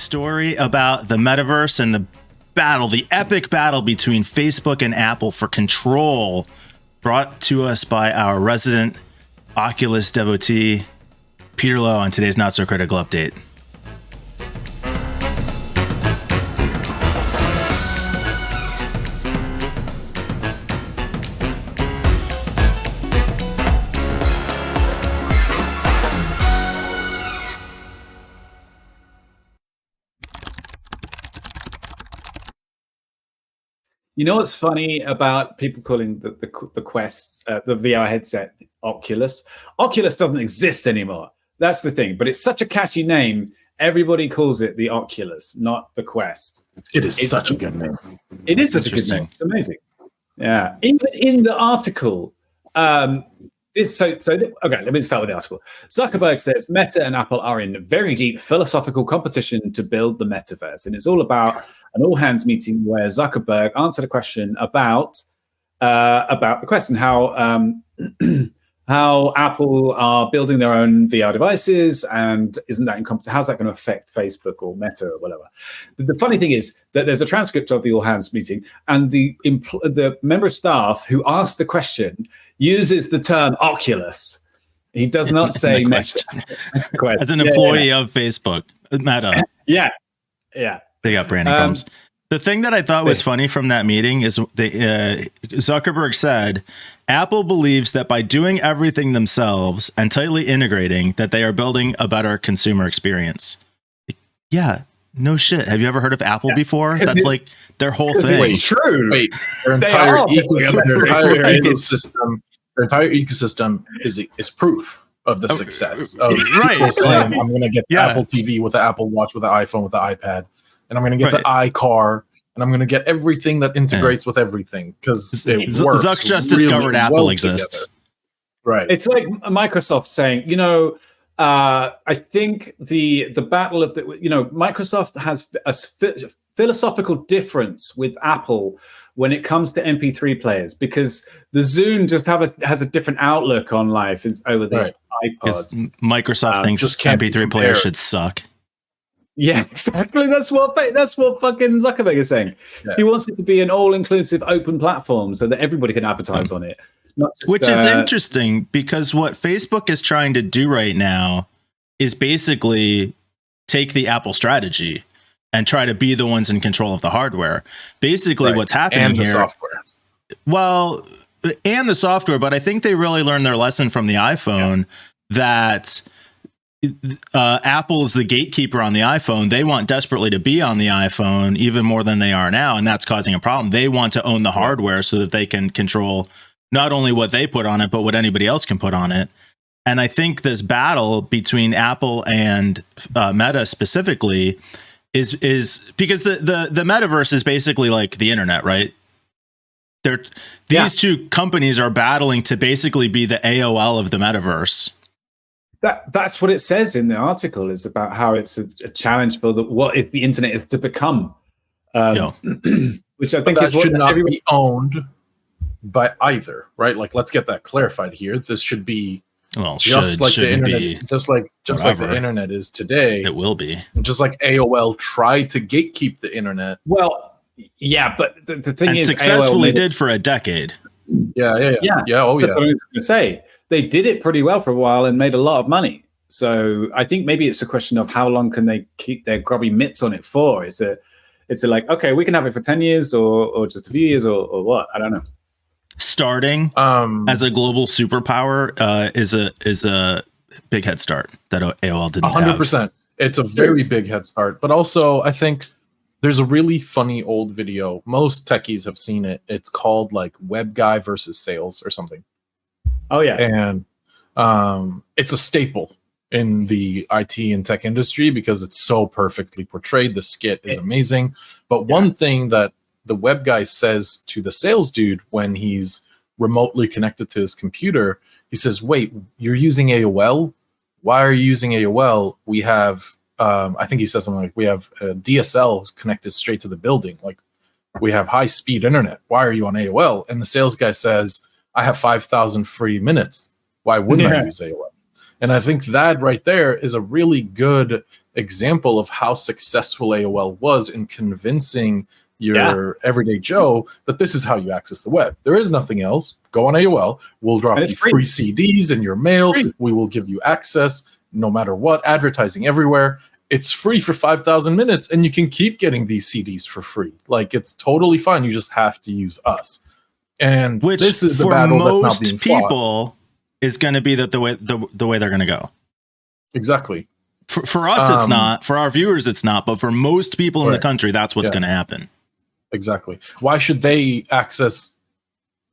story about the metaverse and the epic battle between Facebook and Apple for control, brought to us by our resident Oculus devotee, Peter Lowe, on today's Not So Critical Update. You know what's funny about people calling the Quest, the VR headset, Oculus? Oculus doesn't exist anymore. That's the thing. But it's such a catchy name. Everybody calls it the Oculus, not the Quest. It's such a good name. It is such a good name. It's amazing. Yeah. Even in the article, okay, let me start with the article. Zuckerberg says Meta and Apple are in very deep philosophical competition to build the metaverse. And it's all about an all-hands meeting where Zuckerberg answered a question about the question, how Apple are building their own VR devices, and isn't that how's that going to affect Facebook or Meta or whatever? The funny thing is that there's a transcript of the all-hands meeting, and the member of staff who asked the question uses the term Oculus. He does not say Meta. As an employee of Facebook, Meta. Yeah. They got branding problems. The thing that I thought was funny from that meeting is Zuckerberg said, Apple believes that by doing everything themselves and tightly integrating, that they are building a better consumer experience. Yeah, no shit. Have you ever heard of Apple before? That's like their whole thing. It's true. Wait, their entire ecosystem is proof of the success of people saying, I'm going to get the Apple TV with the Apple Watch, with the iPhone, with the iPad, and I'm going to get the iCar, and I'm going to get everything that integrates with everything, because it works. Zuck just discovered Apple exists. Together. Right. It's like Microsoft saying, I think the battle of Microsoft has a philosophical difference with Apple when it comes to MP3 players, because the Zune just has a different outlook on life over the iPod. Microsoft thinks MP3 players should suck. Yeah, exactly. That's what fucking Zuckerberg is saying. Yeah. He wants it to be an all-inclusive open platform so that everybody can advertise on it. Which is interesting, because what Facebook is trying to do right now is basically take the Apple strategy and try to be the ones in control of the hardware. Basically, what's happening and here, the software. Well, and the software, but I think they really learned their lesson from the iPhone that Apple is the gatekeeper on the iPhone. They want desperately to be on the iPhone even more than they are now, and that's causing a problem. They want to own the hardware so that they can control not only what they put on it, but what anybody else can put on it. And I think this battle between Apple and Meta specifically is because the metaverse is basically like the internet, right? These two companies are battling to basically be the AOL of the metaverse. That's what it says in the article, is about how it's a challenge for what if the internet is to become, which I think should not be owned by either, right? Like, let's get that clarified here. This should be just like the internet, just like the internet is today. It will be just like AOL tried to gatekeep the internet. Well, yeah, but the thing is, successfully did for a decade. Yeah. Oh, that's what I was going to say. They did it pretty well for a while and made a lot of money. So I think maybe it's a question of how long can they keep their grubby mitts on it for? It's a like, okay, we can have it for 10 years or just a few years or what? I don't know. Starting as a global superpower is a big head start that AOL didn't 100%. have. It's a very big head start. But also, I think there's a really funny old video. Most techies have seen it. It's called like Web Guy versus Sales or something. Oh, yeah. And it's a staple in the IT and tech industry because it's so perfectly portrayed. The skit is amazing. But one thing that the web guy says to the sales dude when he's remotely connected to his computer, he says, wait, you're using AOL? Why are you using AOL? We have, I think he says something like, we have DSL connected straight to the building. Like, we have high-speed internet. Why are you on AOL? And the sales guy says, I have 5,000 free minutes. Why wouldn't I use AOL? And I think that right there is a really good example of how successful AOL was in convincing your everyday Joe that this is how you access the web. There is nothing else. Go on AOL. We'll drop you free CDs in your mail. We will give you access no matter what. Advertising everywhere. It's free for 5,000 minutes, and you can keep getting these CDs for free. Like, it's totally fine. You just have to use us. And which this is the battle that's not being fought. People is going to be the way they're going to go. Exactly. For us, it's not. For our viewers, it's not. But for most people in the country, that's what's going to happen. Exactly. Why should they access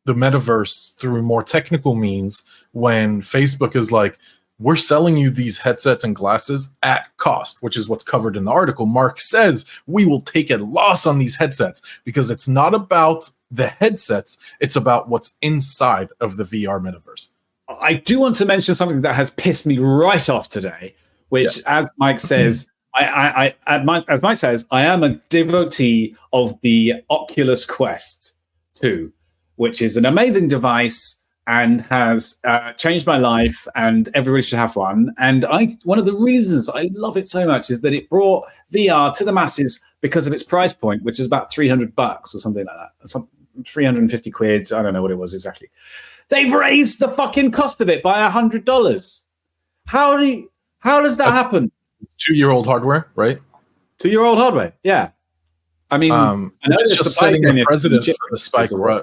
the metaverse through more technical means when Facebook is like, we're selling you these headsets and glasses at cost, which is what's covered in the article. Mark says we will take a loss on these headsets because it's not about the headsets. It's about what's inside of the VR metaverse. I do want to mention something that has pissed me right off today, which, as Mike says, as Mike says, I am a devotee of the Oculus Quest 2, which is an amazing device and has changed my life, and everybody should have one. And one of the reasons I love it so much is that it brought VR to the masses because of its price point, which is about $300 or something like that. 350 quid. I don't know what it was exactly. They've raised the fucking cost of it by $100. How does that happen? 2-year-old hardware, right? 2-year-old hardware, yeah. I mean, it's just setting the precedent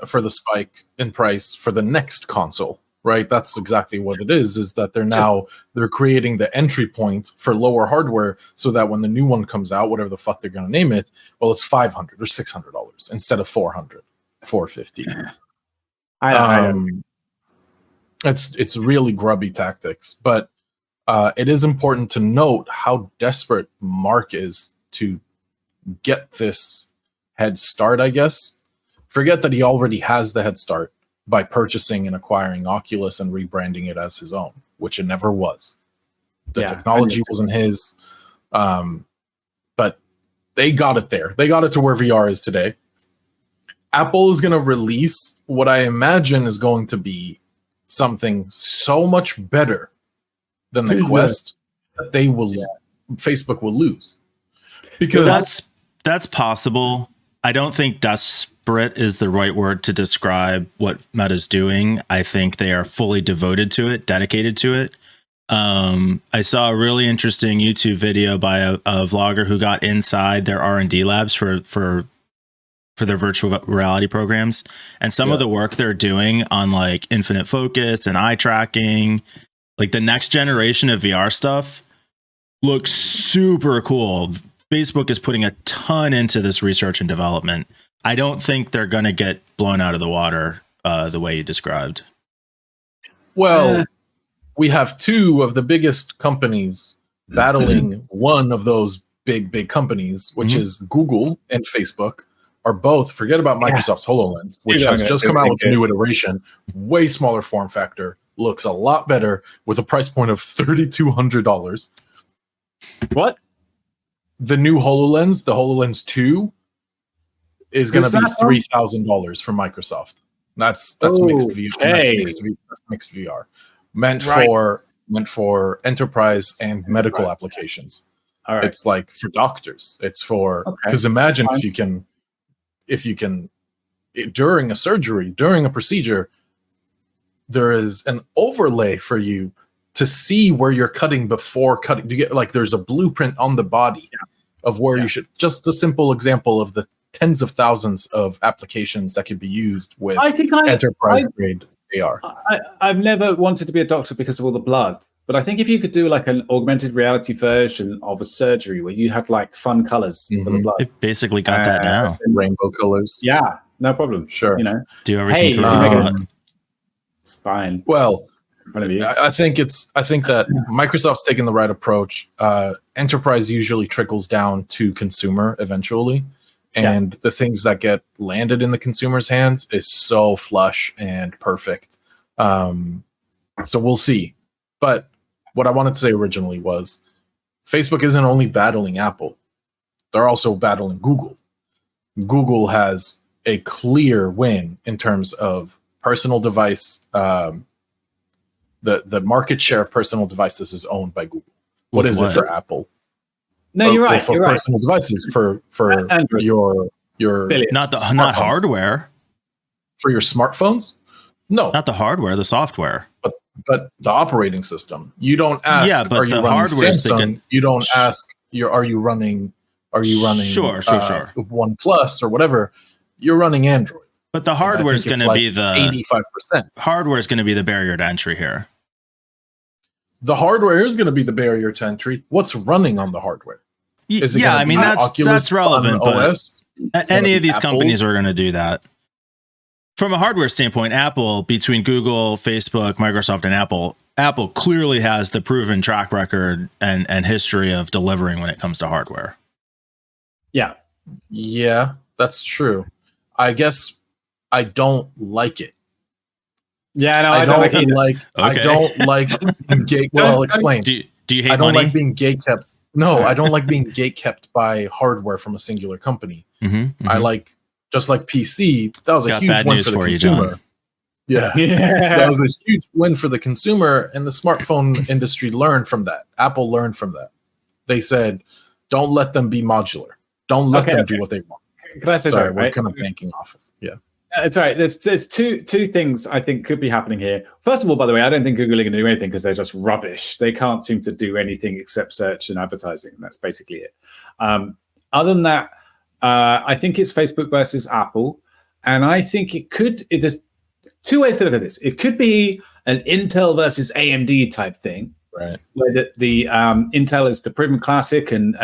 for the spike in price for the next console, right? That's exactly what it is. Is that they're creating the entry point for lower hardware so that when the new one comes out, whatever the fuck they're going to name it, well, it's $500 or $600 instead of $400, $450. It's really grubby tactics, but it is important to note how desperate Mark is to get this head start, I guess. Forget that he already has the head start by purchasing and acquiring Oculus and rebranding it as his own, which it never was. The technology wasn't his, but they got it there. They got it to where VR is today. Apple is going to release what I imagine is going to be something so much better than the Quest that Facebook will lose. Because that's possible. I don't think desperate is the right word to describe what Meta's doing. I think they are fully devoted to it, dedicated to it. I saw a really interesting YouTube video by a vlogger who got inside their R&D labs for their virtual reality programs, and some of the work they're doing on like infinite focus and eye tracking, like the next generation of VR stuff, looks super cool. Facebook is putting a ton into this research and development. I don't think they're going to get blown out of the water the way you described. Well, we have two of the biggest companies battling one of those big companies, which is Google and Facebook, are both, forget about Microsoft's HoloLens, which has just come out with a new iteration, way smaller form factor, looks a lot better with a price point of $3,200. What? The new HoloLens, the HoloLens 2, is going to be $3,000 from Microsoft. That's mixed VR. That's mixed VR. Meant for enterprise and medical applications. All right. It's like for doctors. It's for, because imagine if you can during a surgery, during a procedure, there is an overlay for you to see where you're cutting before cutting. You get like there's a blueprint on the body of where you should. Just a simple example of the tens of thousands of applications that can be used with enterprise grade AR. I've never wanted to be a doctor because of all the blood, but I think if you could do like an augmented reality version of a surgery where you had like fun colors for the blood, it basically got that now. Rainbow colors. Yeah, no problem. Sure. You know, do everything through it's fine. Well, I think that Microsoft's taking the right approach. Enterprise usually trickles down to consumer eventually. And the things that get landed in the consumer's hands is so flush and perfect. So we'll see. But what I wanted to say originally was Facebook isn't only battling Apple. They're also battling Google. Google has a clear win in terms of personal device. The market share of personal devices is owned by Google. What is it for Apple? No, you're right. For You're right. personal devices, for Android. your Billions. Not smartphones. hardware. For your smartphones? No. Not the hardware, the software. But the operating system. You don't ask, Yeah, but are you the running hardware is Samsung? You don't ask, are you running Sure. OnePlus or whatever? You're running Android. But the hardware is going to be the 85%. hardware is going to be the barrier to entry here. The hardware is going to be the barrier to entry. What's running on the hardware? Is it I mean, that's relevant, but OS? any of these companies are going to do that. From a hardware standpoint, Apple, between Google, Facebook, Microsoft, and Apple clearly has the proven track record and history of delivering when it comes to hardware. Yeah, that's true. I guess I don't like it. Yeah, no, I don't like. Okay. I don't like being gate. Well, I'll explain. Do you hate I don't money? like being gate kept. No, I don't like being gate kept by hardware from a singular company. I like, just like PC. That was a Got huge bad win news for the for you, consumer. John. Yeah, that was a huge win for the consumer, and the smartphone industry learned from that. Apple learned from that. They said, "Don't let them be modular. Don't let them do what they want." Can I say Sorry, something? we're Right? kind of banking off of. Yeah. It's all right. There's two things I think could be happening here. First of all, by the way, I don't think Google are going to do anything because they're just rubbish. They can't seem to do anything except search and advertising. And that's basically it. Other than that, I think it's Facebook versus Apple. And I think there's two ways to look at this. It could be an Intel versus AMD type thing. Right. Where the Intel is the proven classic and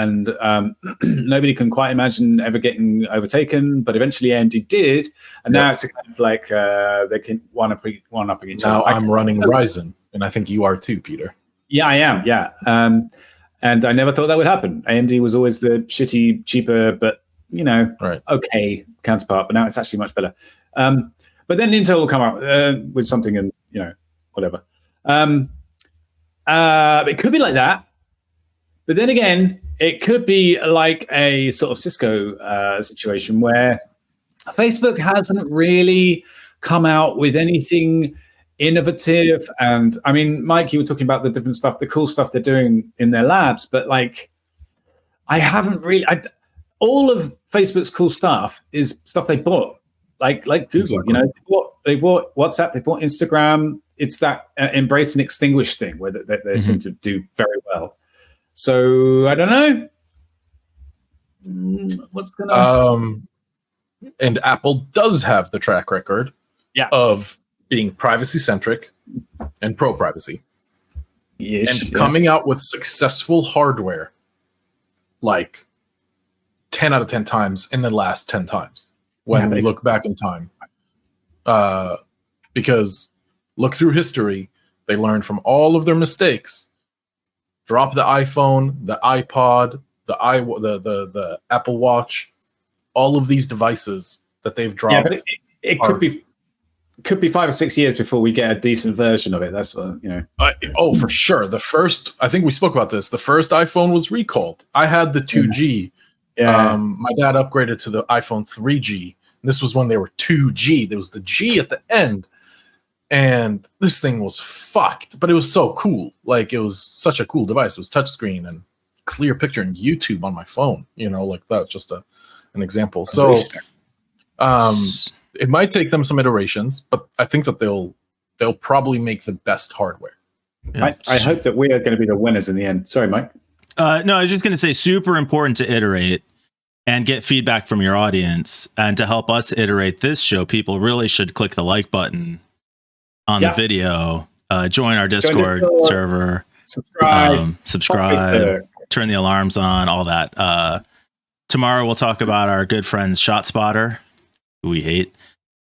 nobody can quite imagine ever getting overtaken, but eventually AMD did, and now it's kind of like they can one up each other. Now I'm running Ryzen, and I think you are too, Peter. Yeah, I am. Yeah, and I never thought that would happen. AMD was always the shitty, cheaper, but okay counterpart. But now it's actually much better. But then Intel will come out with something, and whatever. It could be like that, but then again, it could be like a sort of Cisco situation where Facebook hasn't really come out with anything innovative. And I mean, Mike, you were talking about the different stuff, the cool stuff they're doing in their labs, but like, I haven't really. All of Facebook's cool stuff is stuff they bought, like Google. Exactly. They bought WhatsApp, they bought Instagram. It's that embrace and extinguish thing where they seem to do very well. So I don't know what's gonna. And Apple does have the track record, of being privacy centric and pro privacy, and coming out with successful hardware, like 10 out of 10 times in the last 10 times when we look back in time, because. Look through history. They learned from all of their mistakes. Drop the iPhone, the iPod, the Apple Watch, all of these devices that they've dropped. Yeah, but it could be 5 or 6 years before we get a decent version of it. That's what for sure. I think we spoke about this. The first iPhone was recalled. I had the 2G. Yeah. My dad upgraded to the iPhone 3G. This was when they were 2G. There was the G at the end. And this thing was fucked, but it was so cool. Like, it was such a cool device. It was touchscreen and clear picture and YouTube on my phone, like that. Just an example. So it might take them some iterations, but I think that they'll probably make the best hardware. Yeah. I hope that we are going to be the winners in the end. Sorry, Mike. No, I was just going to say, super important to iterate and get feedback from your audience. And to help us iterate this show, people really should click the like button on the video, join our Discord server, subscribe, turn the alarms on, all that. Tomorrow we'll talk about our good friends ShotSpotter, who we hate.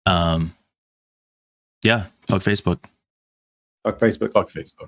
Fuck Facebook. Fuck Facebook. Fuck Facebook.